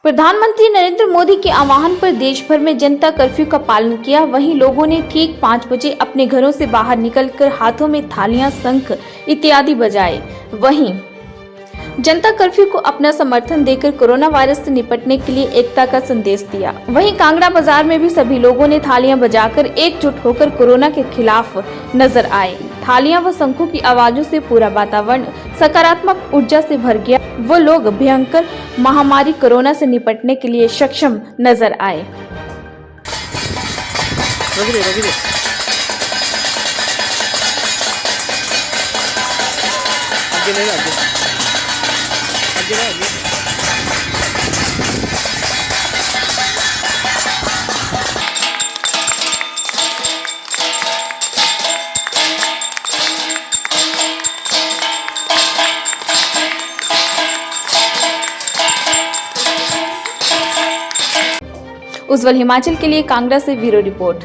प्रधानमंत्री नरेंद्र मोदी के आह्वान पर देश भर में जनता कर्फ्यू का पालन किया। वहीं लोगों ने ठीक 5 बजे अपने घरों से बाहर निकलकर हाथों में थालियां, शंख इत्यादि बजाए। वहीं जनता कर्फ्यू को अपना समर्थन देकर कोरोना वायरस से निपटने के लिए एकता का संदेश दिया। वहीं कांगड़ा बाजार में भी सभी लोगों ने थालियां बजाकर एकजुट होकर कोरोना के खिलाफ नजर आए। थालियां व शंखों की आवाजों से पूरा वातावरण सकारात्मक ऊर्जा से भर गया। वो लोग भयंकर महामारी कोरोना से निपटने के लिए सक्षम नजर आए। उज्ज्वल हिमाचल के लिए कांगड़ा से ब्यूरो रिपोर्ट।